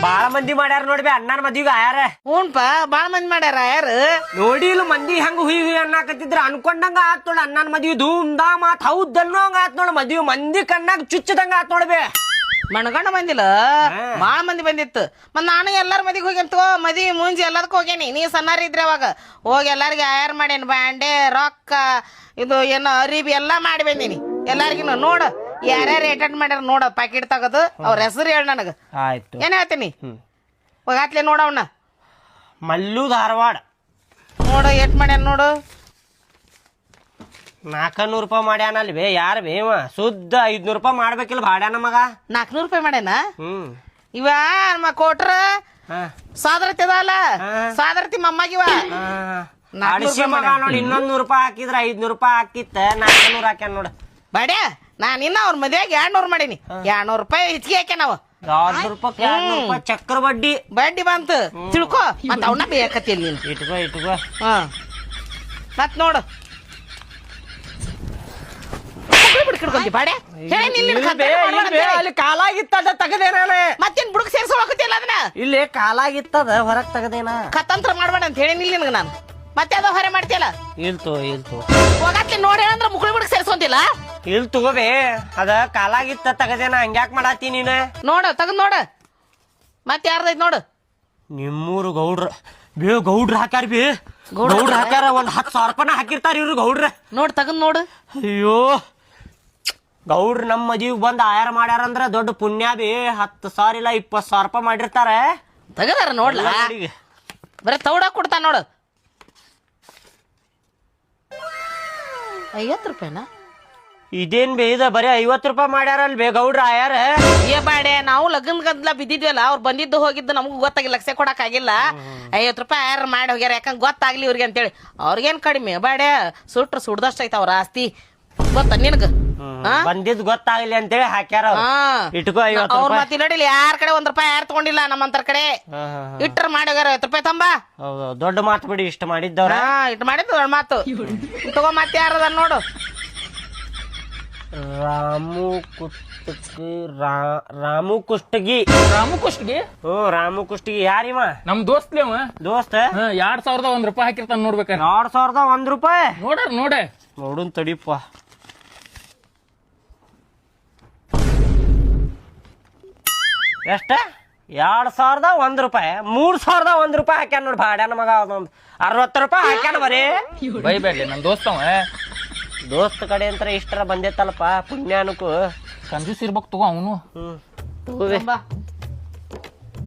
ಬಾಳ ಮಂದಿ ಮಾಡ್ಯಾರ ನೋಡ್ಬಿ ಅಣ್ಣನ ಮದ್ವಿಗ ಆಯಾರ. ಹ್ಞೂನ್ಪ ಬಾಳ ಮಂದಿ ಮಾಡ್ಯಾರ ಯಾರು ನೋಡಿ ಇಲ್ಲ ಮಂದಿ ಹೆಂಗ ಹುಯಿ ಹುಯಿ ಅನ್ನಕತ್ತಿದ್ರ ಅನ್ಕೊಂಡಂಗ ಆತ್ ನೋಡ ಅಣ್ಣನ ಮದ್ವಿ ಧೂಮ್ ಧಾಮ್ ಆತ್ ಹೌದನ್ನೋ ಹಂಗ ಆತ್ ನೋಡ ಮದ್ವಿ ಮಂದಿ ಕಣ್ಣಾಗ ಚುಚ್ಚದಂಗ ಆತ್ ನೋಡ್ಬಿ. ಮಣ್ಗಂಡ ಬಂದಿಲ್ಲ ಬಾಳ ಮಂದಿ ಬಂದಿತ್ತು ಮತ್ ನಾನು ಎಲ್ಲಾರ ಮದಿಗೆ ಹೋಗ್ಯಂತ ಮದಿ ಮುಂಜಿ ಎಲ್ಲದಕ್ಕೂ ಹೋಗ್ಯಾನಿ. ನೀ ಸಣ್ಣಾರ ಇದ್ರಿ ಅವಾಗ ಹೋಗಿ ಎಲ್ಲಾರಿಗೆ ಆಯಾರ ಮಾಡೇನಿ ಬ್ಯಾಂಡೆ ರೊಕ್ಕ ಇದು ಏನೋ ಅರಿಬಿ ಎಲ್ಲಾ ಮಾಡಿ ಬಂದೀನಿ ಎಲ್ಲಾರ್ಗಿನ ನೋಡ ಯಾರ್ಯಾರು ಅಟೆಂಡ್ ಮಾಡ್ಯಾರ ನೋಡ ಪ್ಯಾಕೆಟ್ ತಗದು ಅವ್ರ ಹೆಸರು ಹೇಳ ನನಗ. ಆಯ್ತು ಏನ್ ಹೇಳ್ತೀನಿ ಹೋಗಾತ್ಲೆ ನೋಡವನ್ನ ಮಲ್ಲು ಧಾರವಾಡ ನೋಡು ಎಟ್ ಮಾಡ್ಯಾನ ನೋಡು 400 ರೂಪಾಯಿ ಮಾಡ್ಯಾನಲ್ವೇ ಯಾರ ಬೇವ ಸುದ್ದ 500 ರೂಪಾಯಿ ಮಾಡ್ಬೇಕಿಲ್ಲ ಭಾಡ್ಯಾನ ಮಗ. 400 ರೂಪಾಯಿ ಮಾಡ್ಯಾನ ಇವ ಕೊಟ್ರ ಸಾದರತಿ ಅದಲ್ಲ ಸಾದರತಿ ಮಮ್ಮಾಗಿವ ಮಗ ನೋಡಿ ಇನ್ನೊಂದ್ 100 ರೂಪಾಯಿ ಹಾಕಿದ್ರ 500 ರೂಪಾಯಿ ಹಾಕಿತ್ತ 400 ಹಾಕ್ಯಾನ ನೋಡ ಬಾಡ್ಯಾ ನಾನ್ ಇನ್ನ ಅವ್ರ ಮದ್ವೆಗೆ 200 ಮಾಡೀನಿ 200 ರೂಪಾಯಿ ಹೆಚ್ಚಿಗೆ ಹಾಕ್ಯ ನಾವು 200 ರೂಪಾಯಿ ಚಕ್ರ ಬಡ್ಡಿ ಬಡ್ಡಿ ಬಂತು ತಿಳ್ಕೊ ಮತ್ತ ಅವನ್ನ ಬೇಕತ್ತಿಲ್ಲ ನೀನು ಇಟ್ಕೋ ಮತ್ ನೋಡು ಅಲ್ಲಿ ಕಾಲಾಗಿತ್ತದ ತಗದೇನ ಮತ್ತೇನ್ ಬುಡಕ್ ಸೇರ್ಸೋಕತ್ತಿಲ್ಲ ಅದನ್ನ ಇಲ್ಲಿ ಕಾಲಾಗಿತ್ತದ ಹೊರಗ್ ತಗದೇನ ಕತಂತ್ರ ಮಾಡ್ಬೇಡ ಅಂತ ಹೇಳಿ ನಿನಗ ನಾನು ಮತ್ತೆ ಅದ ಹೊರೆ ಮಾಡ್ತಿಯಲ್ಲ ಇಲ್ತು ಹೋಗತ್ತೆ ನೋಡಿ ಅಂದ್ರೆ ಮುಕ್ಳಿ ಬುಡಕ್ ಸೇರ್ಸೋಂತಿಲ್ಲ ಇಲ್ ತಗೋಬೇ ಅದ ಕಾಲಾಗಿತ್ತ ತಗದೇನ ಹಂಗ್ಯಾಕ್ ಮಾಡಾತಿ ನೀನ ನೋಡು ತಗದ್ ನೋಡು ಮತ್ತೆ ಯಾರ್ದೈತ್ ನೋಡು ನಿಮ್ಮೂರು ಗೌಡ್ರ ಹಾಕ್ಯಾರ ಬಿ ಗೌಡ್ರ ಹಾಕ್ಯಾರ ಒಂದ್ 10,000 ರೂಪಾಯಿನ ಹಾಕಿರ್ತಾರ ಇವ್ರು ಗೌಡ್ರ ನೋಡ್ ತಗದ್ ನೋಡು ಅಯ್ಯೋ ಗೌಡ್ರ ನಮ್ ಮದ್ವಿಗ್ ಬಂದ್ ಆಯಾರ ಮಾಡ್ಯಾರಂದ್ರ ದೊಡ್ಡ ಪುಣ್ಯ ಬಿ 10,000 ಇಲ್ಲ 20,000 ರೂಪಾಯಿ ಮಾಡಿರ್ತಾರ ತಗದಾರ ನೋಡ್ಲ ಬರೀ ತೌಡ ಕೊಡ್ತಾನ ನೋಡು 50 ರೂಪಾಯಿನ ಇದೇನ್ ಬೇ ಇದ ಬರೀ 50 ರೂಪಾಯಿ ಮಾಡ್ಯಾರಲ್ ಬೇ ಗೌಡ್ರ ಆಯಾರ ಏ ಬಾಡೆ ನಾವು ಲಗ್ನ ಗದ್ಲ ಬಿದ್ದಿದ್ವಲ್ಲ ಅವ್ರು ಬಂದಿದ್ದು ಹೋಗಿದ್ದು ನಮಗೂ ಗೊತ್ತಾಗಿಲ್ಲ ಲಕ್ಷ ಕೊಡಕ್ ಆಗಿಲ್ಲ 50 ರೂಪಾಯಿ ಆಯಾರ ಮಾಡಿ ಹೋಗ್ಯಾರ ಯಾಕಂದ್ರೆ ಗೊತ್ತಾಗ್ಲಿ ಇವ್ರಿಗೆ ಅಂತೇಳಿ ಅವ್ರಿಗೇನ್ ಕಡಿಮೆ ಬಾಡೆ ಸುಟ್ರು ಸುಡ್ದಷ್ಟ ಐತ ಅವ್ರ ಆಸ್ತಿ ಗೊತ್ತ ನಿನಗ ಬಂದಿದ್ ಗೊತ್ತಾಗ್ಲಿ ಅಂತೇಳಿ ಹಾಕ್ಯಾರ ಇಟ್ಕೋ 50 ಅವ್ರ ಮಾತಿ ನಡಿಲಿ ಯಾರ ಕಡೆ 1 ರೂಪಾಯಿ ಯಾರು ತಗೊಂಡಿಲ್ಲ ನಮ್ಮಂತರ ಕಡೆ ಇಟ್ರ ಮಾಡಿ ಹೋಗ್ಯಾರ 50 ರೂಪಾಯಿ ತಂಬ ದೊಡ್ಡ ಮಾತು ಬಿಡಿ ಇಷ್ಟ ಮಾಡಿದ್ದವ್ರ ಇಟ್ ಮಾಡಿದ್ದು ದೊಡ್ಡ ಮಾತು ತಗೋ ಮತ್ತೆ ಯಾರದ ನೋಡು ರಾಮು ಕುಷ್ಟಗಿ ರಾಮು ಕುಷ್ಟಗಿ ಯಾರಿವ ನಮ್ ದೋಸ್ತ್ಲಿ ಅವ ದೋಸ್ತ 2,001 ರೂಪಾಯಿ ಹಾಕಿರ್ತಾನ ನೋಡ್ಬೇಕ 2,001 ರೂಪಾಯಿ ನೋಡುನ್ ತಡಿಪ್ಪ ಎಷ್ಟ 2,001 ರೂಪಾಯಿ 3,001 ರೂಪಾಯಿ ಹಾಕ್ಯಾನ ನೋಡಿ ಭಾಡ್ಯಾನ ಮಗ ಅದೊಂದು 60 ರೂಪಾಯಿ ಹಾಕ್ಯಾನ ಬರೀ ಬೈಬೇಡ್ಲಿ ನಮ್ ದೋಸ್ತವ ದೋಸ್ತ ಕಡೆ ಅಂತ ಇಷ್ಟರ ಬಂದೈತಲ್ಪ ಪುಣ್ಯಾನಕ್ಕೂ ಕಂಜೂಸ್ ಇರ್ಬೇಕು ತಗೋ ಅವನು ತಗೋಬೇ